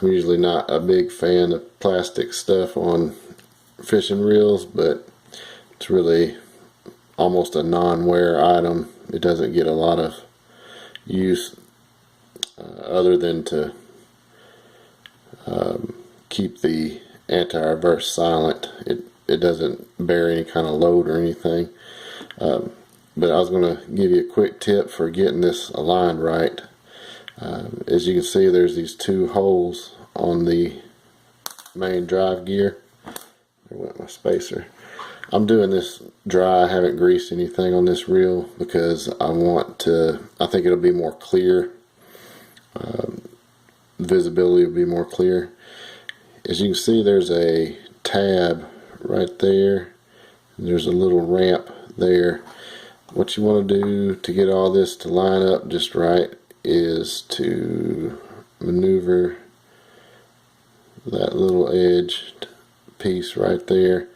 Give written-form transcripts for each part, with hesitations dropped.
I'm usually not a big fan of plastic stuff on fishing reels, but it's really almost a non-wear item. It doesn't get a lot of use other than to keep the anti-reverse silent. It doesn't bear any kind of load or anything. But I was going to give you a quick tip for getting this aligned right. As you can see, there's these two holes on the main drive gear. There went my spacer. I'm doing this dry. I haven't greased anything on this reel because I think it'll be more clear. Visibility will be more clear. As you can see, there's a tab right there. There's a little ramp there. What you want to do to get all this to line up just right is to maneuver that little edged piece right there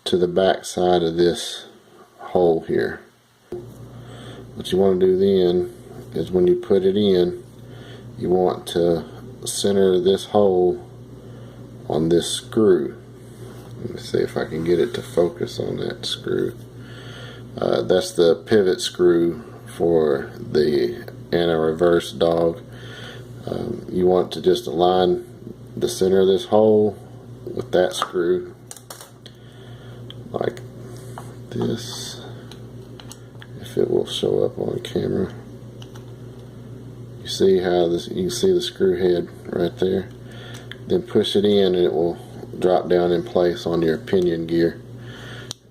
to the back side of this hole here. What you want to do then is when you put it in, you want to center this hole on this screw. Let me see if I can get it to focus on that screw. That's the pivot screw for the anti-reverse dog. You want to just align the center of this hole with that screw like this, if it will show up on camera. You see how this, you can see the screw head right there. Then push it in and it will drop down in place on your pinion gear.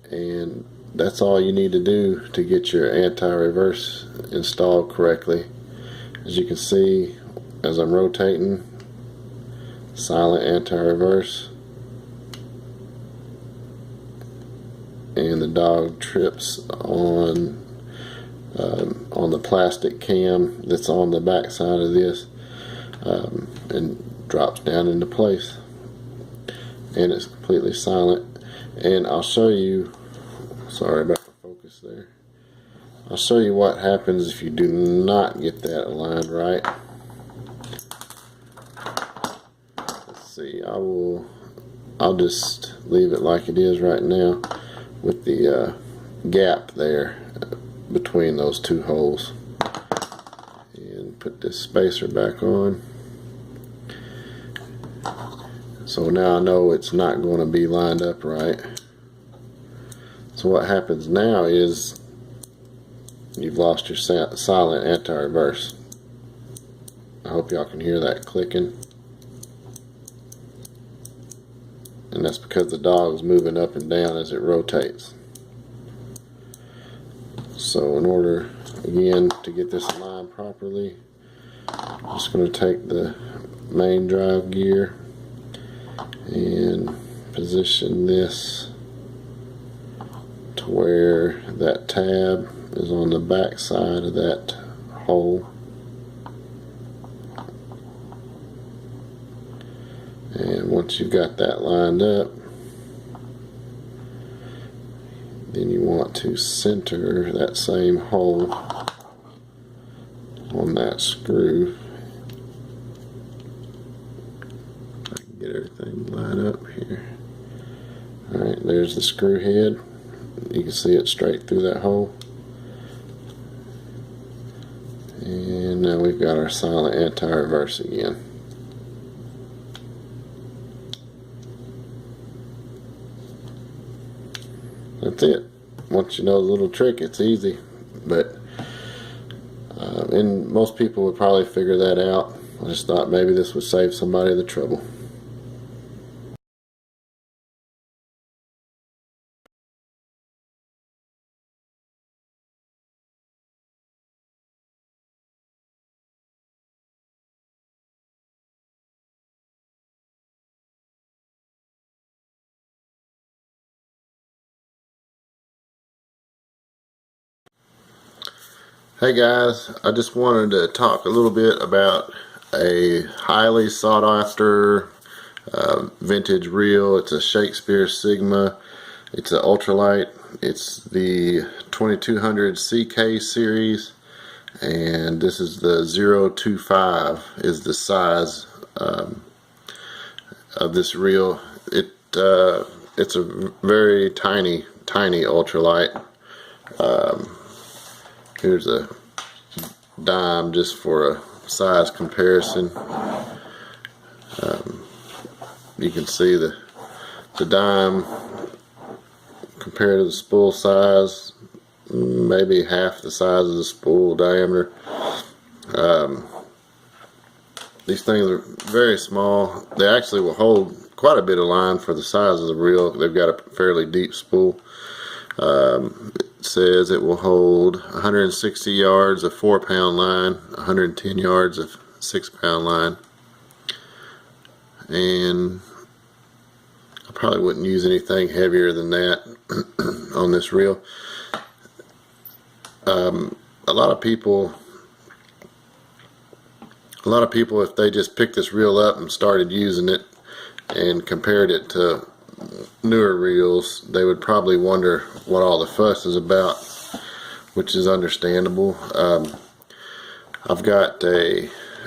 And that's all you need to do to get your anti-reverse installed correctly. As you can see, as I'm rotating, silent anti-reverse, and the dog trips on the plastic cam that's on the back side of this, and drops down into place, and it's completely silent. And I'll show you, sorry about the focus there, I'll show you what happens if you do not get that aligned right. Let's see, I'll just leave it like it is right now with the gap there between those two holes, and put this spacer back on. So now I know it's not going to be lined up right. So what happens now is you've lost your silent anti-reverse. I hope y'all can hear that clicking. And that's because the dog is moving up and down as it rotates. So in order, again, to get this aligned properly, I'm just going to take the main drive gear and position this to where that tab is on the back side of that hole. And once you've got that lined up, then you want to center that same hole on that screw. If I can get everything lined up here. Alright, there's the screw head. You can see it straight through that hole. And now we've got our silent anti-reverse again. That's it. Once you know the little trick, it's easy. But and most people would probably figure that out. I just thought maybe this would save somebody the trouble. Hey guys, I just wanted to talk a little bit about a highly sought after vintage reel. It's a Shakespeare Sigma. It's an ultralight. It's the 2200 CK series, and this is the 025 is the size. of this reel. It's a very tiny ultralight. Here's a dime just for a size comparison. You can see the dime compared to the spool size, maybe half the size of the spool diameter. These things are very small. They actually will hold quite a bit of line for the size of the reel. They've got a fairly deep spool. It says it will hold 160 yards of 4-pound line, 110 yards of 6-pound line, and I probably wouldn't use anything heavier than that on this reel. A lot of people, if they just picked this reel up and started using it and compared it to newer reels, they would probably wonder what all the fuss is about, which is understandable. I've got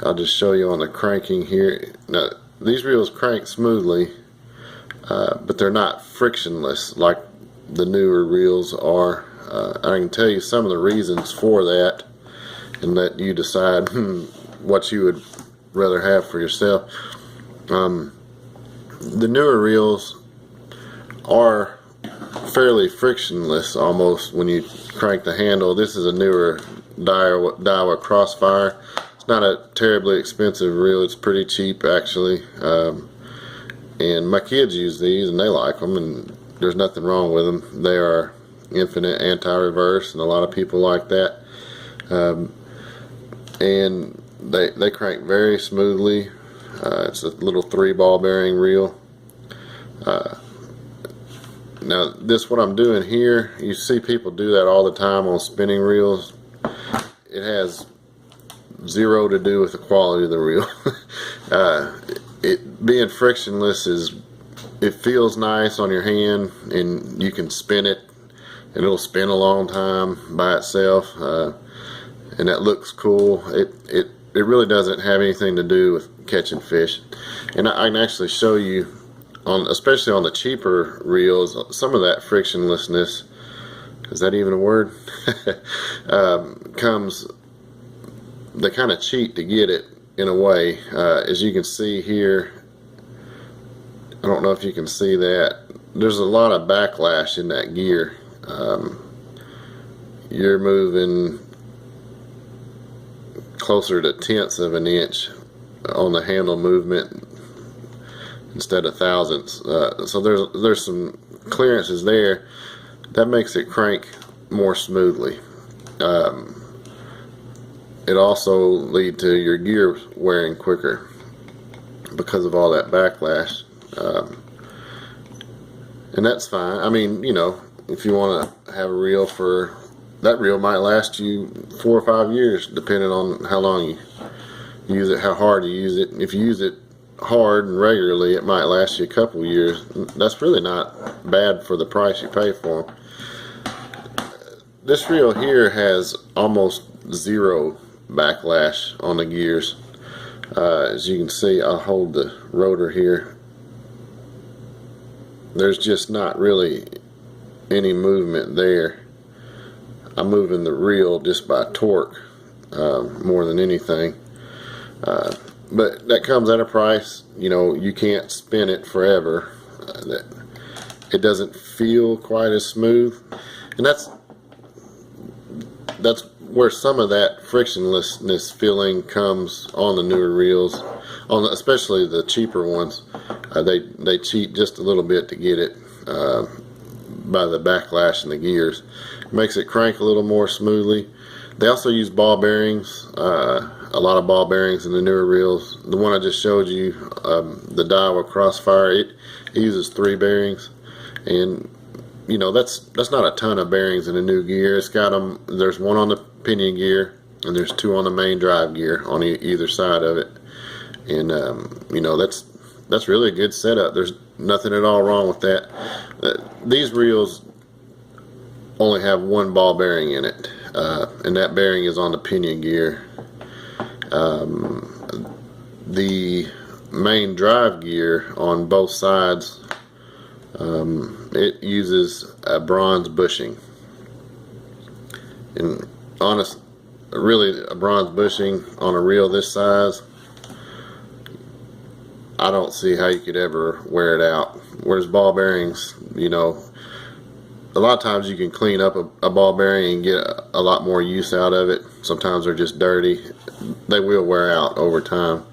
I'll just show you on the cranking here. Now, these reels crank smoothly, but they're not frictionless like the newer reels are. I can tell you some of the reasons for that and let you decide what you would rather have for yourself. The newer reels are fairly frictionless almost when you crank the handle. This is a newer Daiwa Crossfire. It's not a terribly expensive reel. It's pretty cheap actually. And my kids use these and they like them, and there's nothing wrong with them. They are infinite anti-reverse, and a lot of people like that. And they crank very smoothly. It's a little 3-ball bearing reel. Now this, what I'm doing here, you see people do that all the time on spinning reels. It has zero to do with the quality of the reel. It being frictionless it feels nice on your hand, and you can spin it and it'll spin a long time by itself, and that looks cool. It really doesn't have anything to do with catching fish. And I can actually show you, especially on the cheaper reels, some of that frictionlessness, is that even a word? Comes, they kind of cheat to get it in a way. As you can see here, I don't know if you can see that, there's a lot of backlash in that gear. You're moving closer to tenths of an inch on the handle movement instead of thousandths. So there's some clearances there that makes it crank more smoothly. It also leads to your gear wearing quicker because of all that backlash. And that's fine. I mean, you know, if you want to have a reel that reel might last you 4 or 5 years depending on how long you use it, how hard you use it. If you use it hard and regularly, it might last you a couple years. That's really not bad for the price you pay for them. This reel here has almost zero backlash on the gears. As you can see, I'll hold the rotor here. There's just not really any movement there. I'm moving the reel just by torque more than anything. But that comes at a price. You know, you can't spin it forever. It doesn't feel quite as smooth, and that's where some of that frictionlessness feeling comes on the newer reels, especially the cheaper ones. They cheat just a little bit to get it by the backlash in the gears. It makes it crank a little more smoothly. They also use ball bearings, a lot of ball bearings in the newer reels. The one I just showed you, the Daiwa Crossfire, it uses 3 bearings, and you know that's not a ton of bearings in a new gear. It's got them. There's one on the pinion gear, and there's 2 on the main drive gear on either side of it. And you know that's really a good setup. There's nothing at all wrong with that. These reels only have 1 ball bearing in it, and that bearing is on the pinion gear. The main drive gear on both sides, it uses a bronze bushing. And really a bronze bushing on a reel this size, I don't see how you could ever wear it out. Whereas ball bearings, you know, a lot of times you can clean up a ball bearing and get a lot more use out of it. Sometimes they're just dirty. They will wear out over time.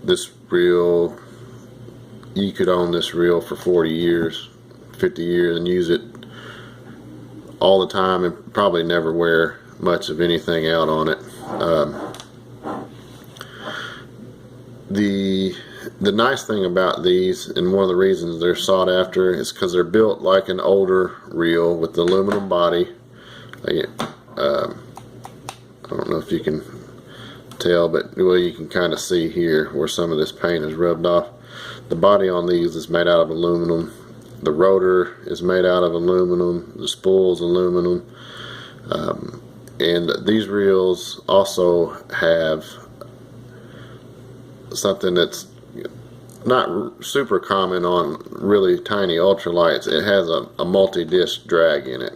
This reel, you could own this reel for 40 years, 50 years and use it all the time and probably never wear much of anything out on it. The nice thing about these, and one of the reasons they're sought after, is because they're built like an older reel with the aluminum body. I don't know if you can tell, but well, you can kind of see here where some of this paint is rubbed off. The body on these is made out of aluminum. The rotor is made out of aluminum. The spool's aluminum. And these reels also have something that's not super common on really tiny ultralights. It has a multi-disc drag in it,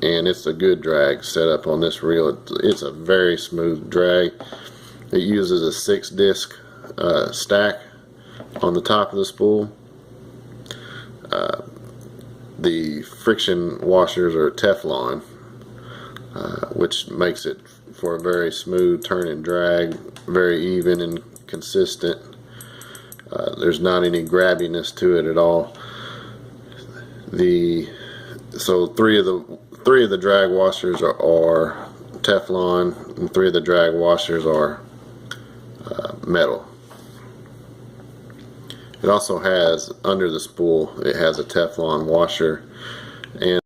and it's a good drag set up on this reel. It's a very smooth drag. It uses a 6-disc stack on the top of the spool. The friction washers are Teflon, which makes it for a very smooth turn and drag, very even and consistent. There's not any grabbiness to it at all. So three of the drag washers are Teflon, and 3 of the drag washers are metal. It also has, under the spool, it has a Teflon washer and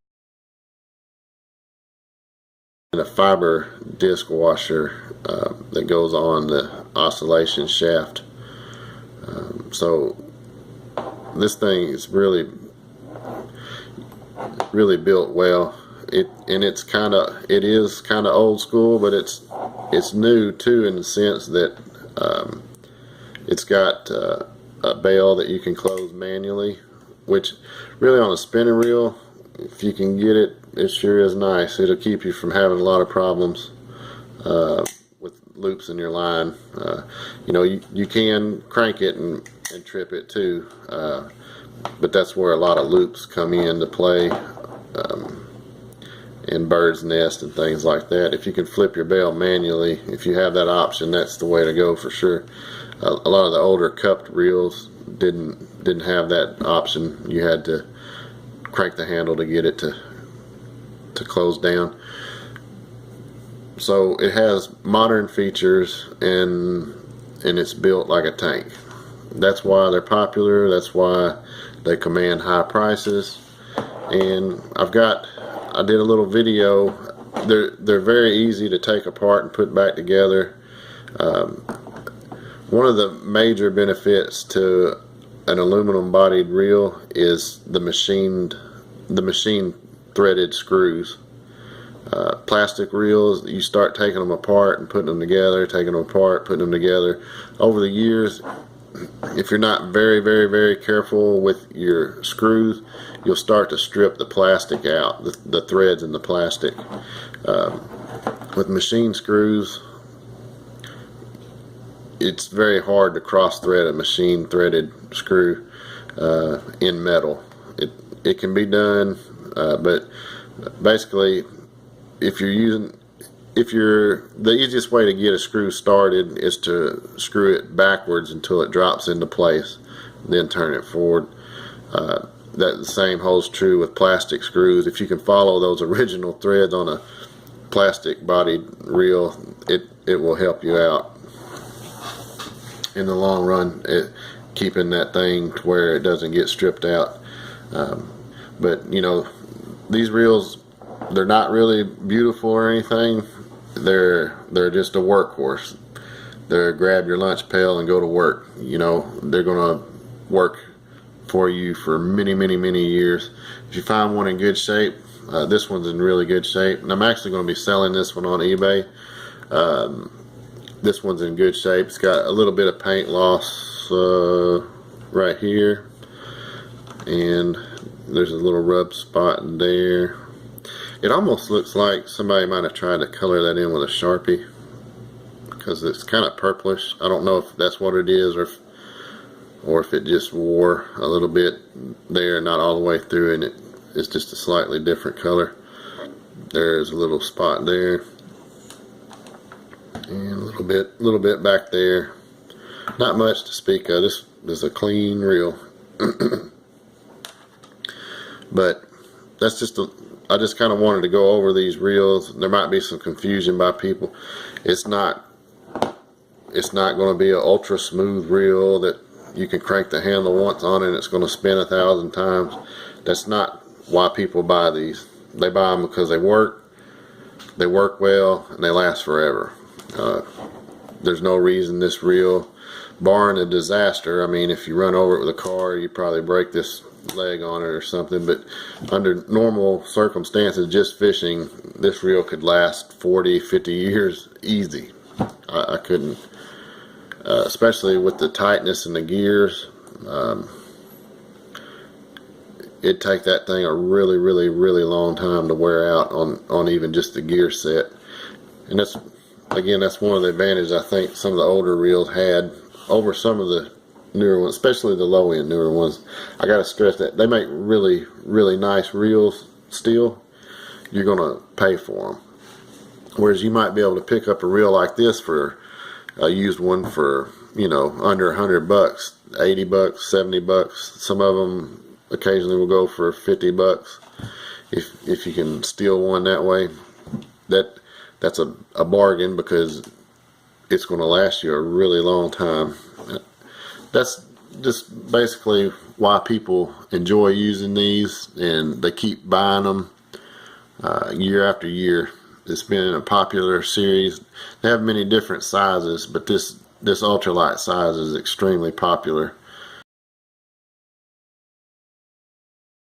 a fiber disc washer that goes on the oscillation shaft. So this thing is really built well. It is kind of old school, but it's new too, in the sense that it's got a bail that you can close manually, which really on a spinning reel, if you can get it, it sure is nice. It'll keep you from having a lot of problems with loops in your line. You know, you can crank it and trip it too, but that's where a lot of loops come into play, in bird's nest and things like that. If you can flip your bail manually, if you have that option, that's the way to go for sure. A lot of the older cupped reels didn't have that option. You had to crank the handle to get it to close down. So it has modern features, and it's built like a tank. That's why they're popular. That's why they command high prices. And I did a little video. They're very easy to take apart and put back together. One of the major benefits to an aluminum bodied reel is the machine threaded screws. Plastic reels, you start taking them apart and putting them together, taking them apart, putting them together. Over the years, if you're not very, very, very careful with your screws, you'll start to strip the plastic out, the threads in the plastic. With machine screws, it's very hard to cross thread a machine threaded screw in metal. It can be done, but basically, the easiest way to get a screw started is to screw it backwards until it drops into place, then turn it forward. That the same holds true with plastic screws. If you can follow those original threads on a plastic bodied reel, it will help you out in the long run, keeping that thing to where it doesn't get stripped out. But you know, these reels, they're not really beautiful or anything. They're just a workhorse. They're grab your lunch pail and go to work. You know, they're gonna work for you for many, many, many years. If you find one in good shape, this one's in really good shape, and I'm actually going to be selling this one on eBay. this one's in good shape. It's got a little bit of paint loss right here, and there's a little rub spot in there. It almost looks like somebody might have tried to color that in with a Sharpie, because it's kind of purplish. I don't know if that's what it is, or if it just wore a little bit there, not all the way through, and it's just a slightly different color. There's a little spot there, and a little bit back there. Not much to speak of. This is a clean reel. But that's just I just kind of wanted to go over these reels. There might be some confusion by people. It's not going to be an ultra smooth reel that you can crank the handle once on it and it's going to spin 1,000 times. That's not why people buy these. They buy them because they work well, and they last forever. There's no reason this reel, barring a disaster, I mean, if you run over it with a car, you probably break this leg on it or something, but under normal circumstances, just fishing, this reel could last 40, 50 years easy. I couldn't, especially with the tightness in the gears. It'd take that thing a really, really, really long time to wear out on even just the gear set. And that's, again, that's one of the advantages I think some of the older reels had over some of the newer ones, especially the low end newer ones. I gotta stress that they make really, really nice reels still. You're gonna pay for them. Whereas you might be able to pick up a reel like this for a used one for, you know, under $100, $80, $70. Some of them occasionally will go for $50 if you can steal one that way. That's a bargain, because it's going to last you a really long time. That's just basically why people enjoy using these, and they keep buying them year after year. It's been a popular series. They have many different sizes, but this ultralight size is extremely popular.